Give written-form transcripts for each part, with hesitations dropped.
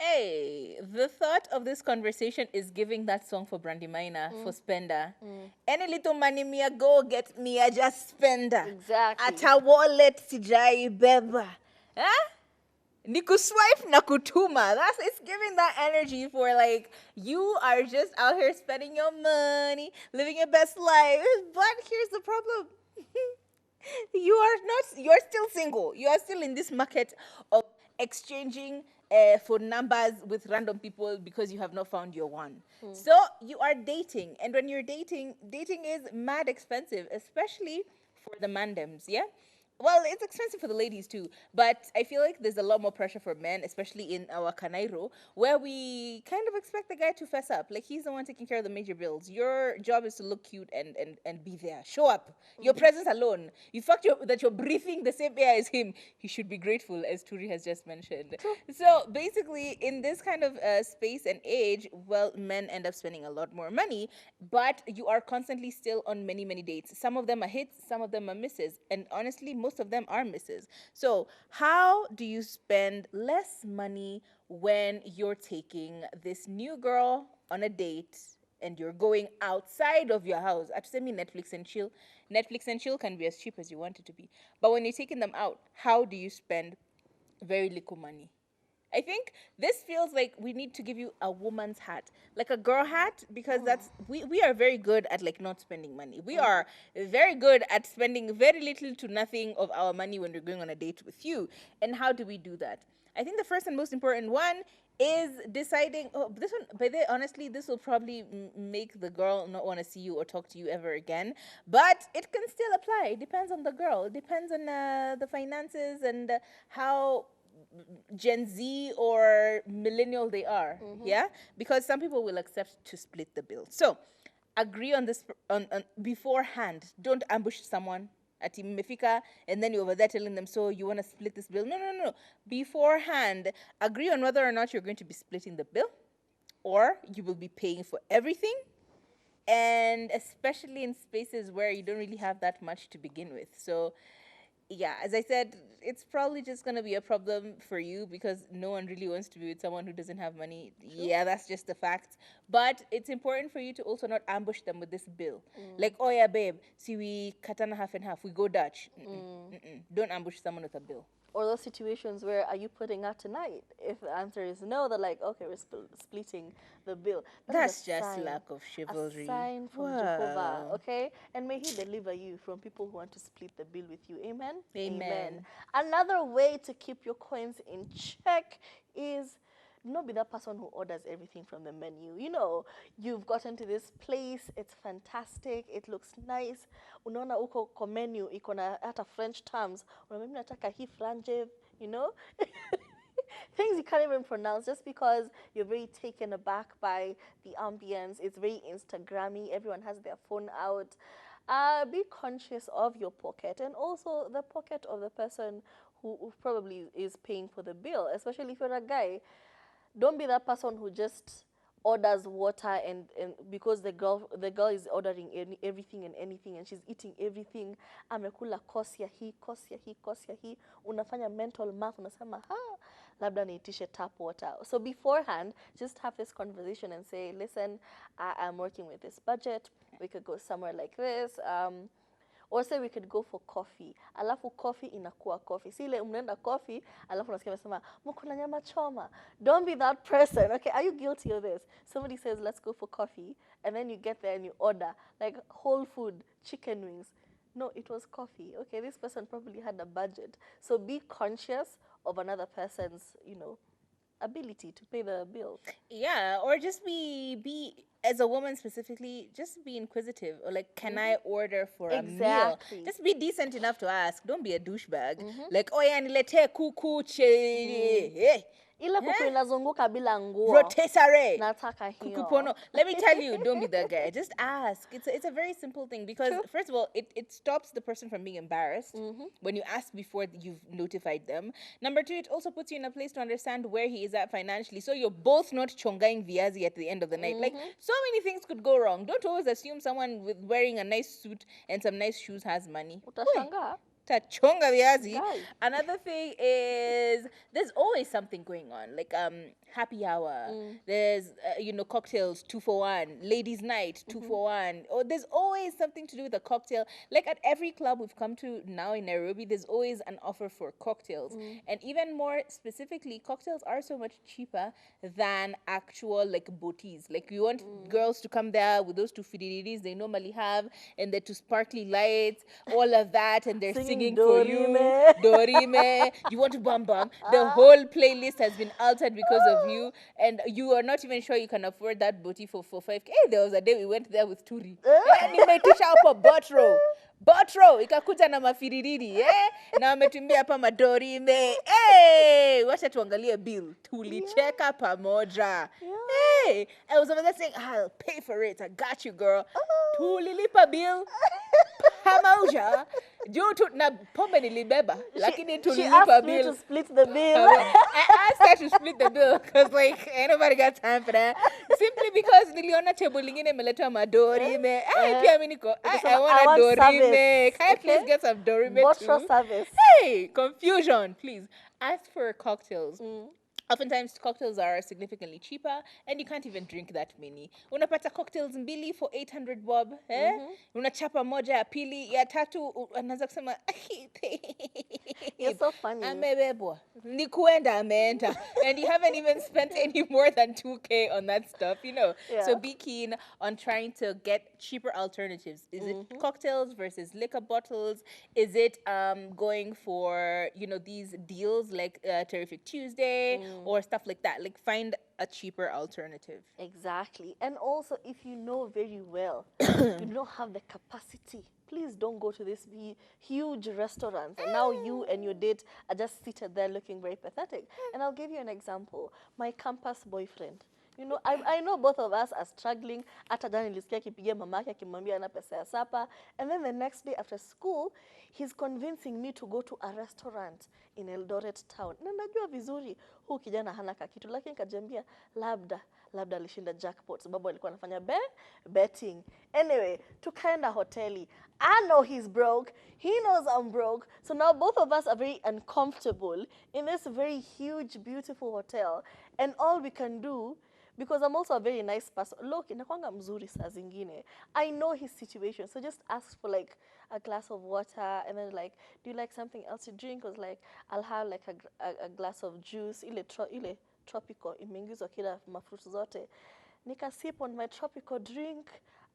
Hey, the thought of this conversation is giving that song for Brandy Minor for Spender. Any little money me a go get me a just spender. At Exactly. a wallet sijai beba. Huh? Niku swipe na kutuma. That's it's giving that energy for like you are just out here spending your money, living your best life. But here's the problem. You're still single. You are still in this market of exchanging phone numbers with random people because you have not found your one. So you are dating, and when you're dating is mad expensive, especially for the mandems, yeah. Well, it's expensive for the ladies too, but I feel like there's a lot more pressure for men, especially in our Kanairo, where we kind of expect the guy to fess up. Like he's the one taking care of the major bills. Your job is to look cute and be there. Show up. Your presence alone. The fact that you're breathing the same air as him, he should be grateful, as Turi has just mentioned. So basically, in this kind of space and age, well, men end up spending a lot more money, but you are constantly still on many, many dates. Some of them are hits, some of them are misses, and honestly, most of them are misses. So, how do you spend less money when you're taking this new girl on a date and you're going outside of your house? I say me Netflix and chill. Netflix and chill can be as cheap as you want it to be. But when you're taking them out, how do you spend very little money? I think this feels like we need to give you a woman's hat, like a girl hat, because that's we are very good at like not spending money. We are very good at spending very little to nothing of our money when we're going on a date with you. And how do we do that? I think the first and most important one is deciding. Oh, this one, by the way, honestly, this will probably make the girl not want to see you or talk to you ever again. But it can still apply. It depends on the girl. It depends on the finances and how Gen Z or millennial they are. Yeah, because some people will accept to split the bill. So agree on this on beforehand. Don't ambush someone at Mefika and then you're over there telling them, so you want to split this bill. No, no, no, no. Beforehand, agree on whether or not you're going to be splitting the bill or you will be paying for everything, and especially in spaces where you don't really have that much to begin with. So yeah, as I said, it's probably just gonna be a problem for you because no one really wants to be with someone who doesn't have money. Yeah, that's just the fact. But it's important for you to also not ambush them with this bill. Like, oh yeah, babe, see we katana half and half, we go Dutch. Mm-mm. Don't ambush someone with a bill. Or those situations where are you putting out tonight? If the answer is no, they're like, okay, we're splitting the bill. That is That's a just sign, lack of a chivalry. sign from Jehovah, Wow. okay? And may He deliver you from people who want to split the bill with you. Amen? Amen. Another way to keep your coins in check is not be that person who orders everything from the menu. You know, you've gotten to this place, it's fantastic, it looks nice. Unaona huko kwa menu iko na hata French terms. Unaambia mimi nataka hii frange, you know? Things you can't even pronounce just because you're very taken aback by the ambience. It's very Instagrammy. Everyone has their phone out. Be conscious of your pocket and also the pocket of the person who probably is paying for the bill, especially if you're a guy. Don't be that person who just orders water and because the girl is ordering everything and anything and she's eating everything, amekula kosi ya hii kosi ya hii kosi ya hii, unafanya mental math, unasema labda niitishe tap water. So beforehand, just have this conversation and say, listen, I'm working with this budget, we could go somewhere like this. Or say we could go for coffee, alafu coffee inakuwa coffee, si ile mnaenda coffee alafu nasikia nasema mko na nyama choma. Don't be that person. Okay, are you guilty of this? Somebody says let's go for coffee and then you get there and you order like whole food chicken wings. No, it was coffee. Okay, this person probably had a budget, so be conscious of another person's, ability to pay the bill. Yeah, or just be as a woman specifically, just be inquisitive. Or like, can I order for a meal? Exactly. Just be decent enough to ask. Don't be a douchebag. Like, oh yeah, nilete kuku che. Ile kuku inazunguka bila nguo. Rotisserie. Nataka hiyo. Kukupono. Let me tell you, don't be that guy. Just ask. It's a very simple thing because True. first of all, it stops the person from being embarrassed when you ask before you've notified them. Number two, it also puts you in a place to understand where he is at financially, so you're both not chongaing viazi at the end of the night. Like so many things could go wrong. Don't always assume someone with wearing a nice suit and some nice shoes has money. Utashangaa. Tachonga viazi. Guy. Another thing is there's always something going on, like happy hour. There's cocktails 2 for 1, ladies' night 2 for 1. Or there's always something to do with a cocktail. Like at every club we've come to now in Nairobi, there's always an offer for cocktails, and even more specifically, cocktails are so much cheaper than actual like botis. Like you want girls to come there with those two fidididis they normally have, and the two sparkly lights, all of that, and they're singing for you. Dorime. You want to bum bum. The whole playlist has been altered because of you, and you are not even sure you can afford that booty for 5K. Hey, there was a day we went there with Turi. Nimeitisha hapo botro ikakuja na mafiririri na wametumbia hapa madorime. Hey, wacha tuangalie bill. Tulicheka pamoja. Hey, I was over there saying, I'll pay for it. I got you, girl. Tulilipa bill pamoja. Juu tu na pombe nilibeba, lakini She tulilipa asked me bill. to split the bill. I asked her to split the bill because like ain't nobody got time for that. Simply because niliona table lingine imeletwa madorime. Pia mimi niko I want a dorime. Can I please get some dorime Botro too? service. Hey, confusion, please. As for cocktails, oftentimes cocktails are significantly cheaper and you can't even drink that many. Unapata cocktails mbili for 800 bob, unachapa moja ya pili, ya tatu anaanza kusema You're so funny. amebebwa, ni kuenda ameenda, and you haven't even spent any more than 2K on that stuff, Yeah. So be keen on trying to get cheaper alternatives. Is it cocktails versus liquor bottles? Is it going for these deals like Terrific Tuesday or stuff like that? Like find a cheaper alternative. Exactly. And also, if you know very well you don't have the capacity, please don't go to these huge restaurants. And now you and your date are just seated there looking very pathetic. And I'll give you an example. My campus boyfriend. I know both of us are struggling. Hata jana nilisikia akipigia mamake akimwambia ana pesa ya sapa. And then the next day after school, he's convincing me to go to a restaurant in Eldoret town. Na najua vizuri huu kijana hana kakitu, lakini kajiambia labda alishinda jackpot sababu alikuwa anafanya betting. Anyway, tukaenda hoteli. I know he's broke. He knows I'm broke. So now both of us are very uncomfortable in this very huge, beautiful hotel. And all we can do, because I'm also a very nice person. Look, inakwanga mzuri saa zingine. I know his situation. So just ask for like a glass of water and then like, do you like something else to drink? I was like, I'll have like a glass of juice. Ile tropical, imeingizwa kila mafruit zote. Nika sip on my tropical drink.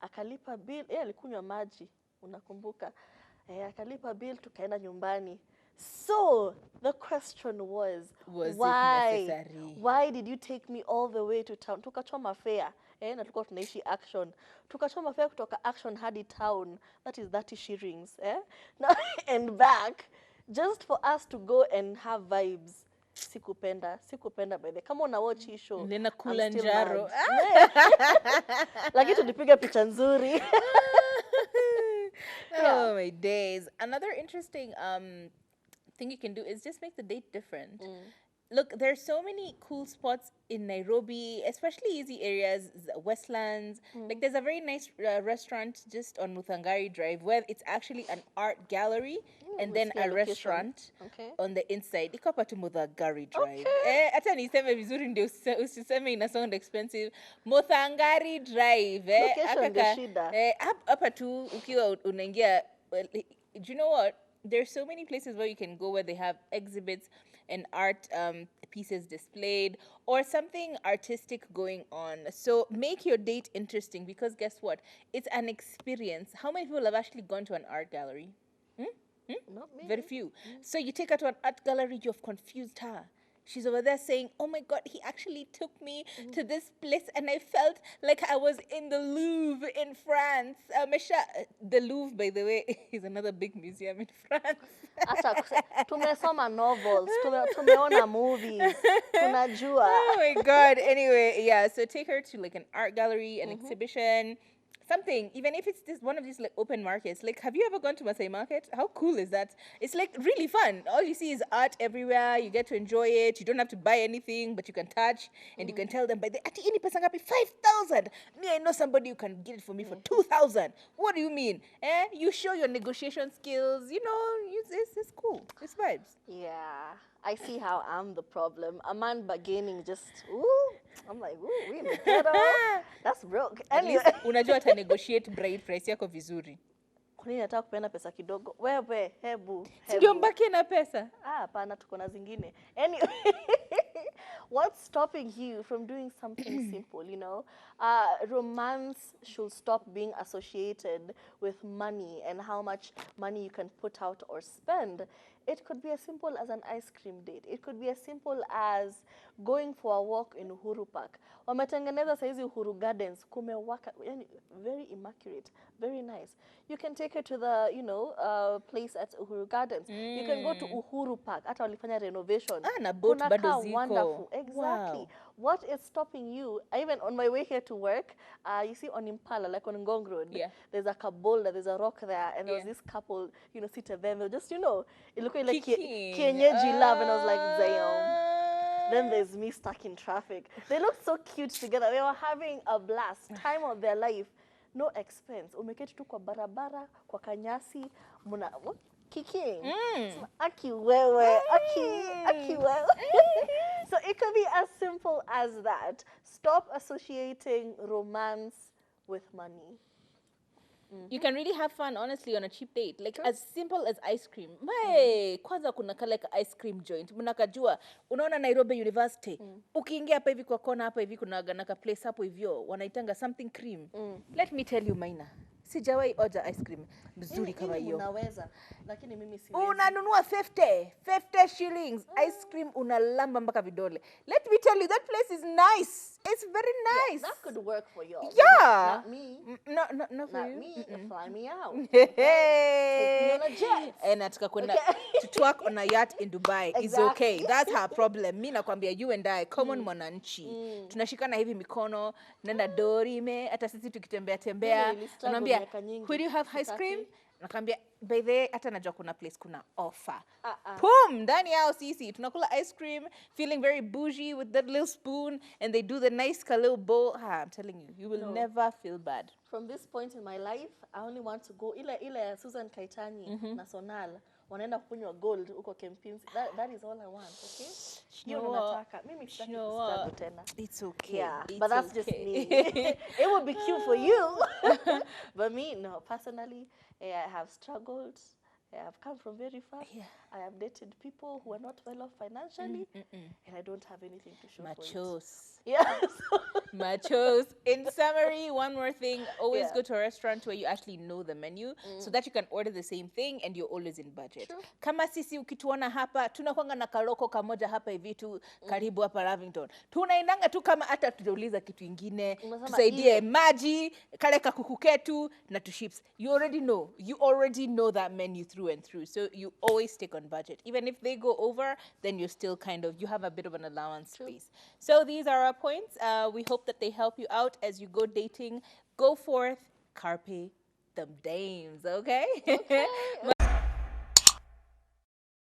Akalipa bill. Alikunywa maji. Unakumbuka. Akalipa bill, tukaenda nyumbani. So the question was why? It necessary? Why did you take me all the way to town? Tukachoma fare. Na tulikuwa tunaishi Action. Tukachoma fare kutoka Action hadi town. That is 30 shillings. And back. Just for us to go and have vibes. Sikupenda by the. Kama una watch hii show. Nina kula njaro. Lakini tulipiga picha nzuri. Oh my days. Another interesting thing you can do is just make the date different. Look, there's so many cool spots in Nairobi, especially easy areas, Westlands. Like there's a very nice restaurant just on Muthangari Drive where it's actually an art gallery and then a restaurant on the inside. Iko hapa tu Muthangari Drive. Hata niseme vizuri ndio usiseme ina sound expensive. Muthangari Drive. Location ndio shida. Hapa tu ukiwa unaingia. Do you know what? There's so many places where you can go where they have exhibits and art pieces displayed or something artistic going on. So make your date interesting because guess what? It's an experience. How many people have actually gone to an art gallery? Not me. Very few. So you take her to an art gallery, you've confused her. She's over there saying, oh my God, he actually took me to this place and I felt like I was in the Louvre in France. The Louvre, by the way, is another big museum in France. Tumesoma novels, tumeona movies, tunajua. Oh my God. Anyway, yeah, so take her to like an art gallery, an exhibition, something, even if it's this one of these like open markets. Like, have you ever gone to Masai Market? How cool is that? It's like really fun. All you see is art everywhere. You get to enjoy it. You don't have to buy anything, but you can touch and you can tell them by the ati ini pesa ngapi? 5,000. Me, I know somebody who can get it for me for 2,000. What do you mean? You show your negotiation skills. You know, it's cool. It's vibes. Yeah, I see how I'm the problem. A man bargaining just, ooh, I'm like, ooh, really ghetto. That's broke. At least Anyway, unajua ata negotiate bride price yako vizuri. kwa nini nataka kupeana pesa kidogo? Wewe, hebu. Si ndio mbaki na pesa? Hapana, tuko na zingine. Anyway, what's stopping you from doing something simple, you know? Romance should stop being associated with money and how much money you can put out or spend. It could be as simple as an ice cream date. It could be as simple as going for a walk in Uhuru Park. Wametengeneza saizi Uhuru Gardens, kumewaka, yani very immaculate, very nice. You can take her to the, you know, place at Uhuru Gardens. You can go to Uhuru Park. Hata walifanya renovation. Na boat bado Kunakaa ziko. wonderful. Exactly. Wow. What is stopping you? Even on my way here to work, you see on Impala, like on Ngong Road, Yeah. there's a kabola, there's a rock there, and there was Yeah. this couple, you know, seated there, and they were just, you know, it looked like Kicking. Kienyeji love, and I was like, damn. Then there's me stuck in traffic. They looked so cute together. They were having a blast, time of their life, no expense. Umeketi tu kwa barabara, kwa kanyasi, muna what? Kicking. So, aki wewe, aki wewe. So it could be as simple as that. Stop associating romance with money. You can really have fun, honestly, on a cheap date. Like, as simple as ice cream. Hey, kwanza kuna kale ka ice cream joint. Mnakajua, unaona Nairobi University. Ukiingia hapa hivi kwa kona hapa hivi kuna naka place hapo hivyo. Wanaitanga something cream. Let me tell you, Maina. Sijawahi order ice cream mzuri kama hiyo. Unaweza, lakini mimi siwezi. Unanunua 50 shillings. Ice cream unalamba mpaka vidole. Let me tell you, that place is nice. It's very nice. That could work for you. Yeah. Not me. Not for Not you. me. Fly me out. Hey. Take me on a jet. And nataka kwenda Okay. to twerk on a yacht in Dubai. It's Exactly. okay. That's her problem. Mi nakwambia, you and I, common mwananchi. Tunashikana hivi mikono, nenda dorime, hata sisi tukitembea tembea. Mimi nilistruggle Unamwambia, miaka nyingi. "Will you have ice cream?" Sitaki. Nakwambia, by the way, hata najua kuna place kuna offer. Uh-uh. Boom, ndani yao sisi tunakula ice cream, feeling very bougie with that little spoon, and they do the nice little bowl. I'm telling you, you will never feel bad. From this point in my life, I only want to go ile Susan Kaitani na Sonal wanaenda kunywa gold huko Kempinski. That is all I want, okay? Hiyo ndo nataka. Mimi sitaki kustruggle tena. It's okay. Yeah, it's but that's okay. just me. It would be cute for you. But me, no. Personally, I have struggled. I have come from very far. Yeah. I have dated people who are not well off financially, and I don't have anything to show for it. Machos. Yeah. Machos. In summary, one more thing, always Yeah. go to a restaurant where you actually know the menu so that you can order the same thing and you're always in budget. True. Kama sisi ukituona hapa, tunakwanga na kaloko kamoja hapa hivi tu karibu hapa Lavington. Tunaendanga tu kama hata tujauliza kitu ingine, Unasema tusaidie maji, kale kakuku ketu na tu chips. You already know that menu through and through. So you always stick on budget. Even if they go over, then you're still you have a bit of an allowance space. So these are our points. We hope that they help you out as you go dating. Go forth, carpe them dames, okay?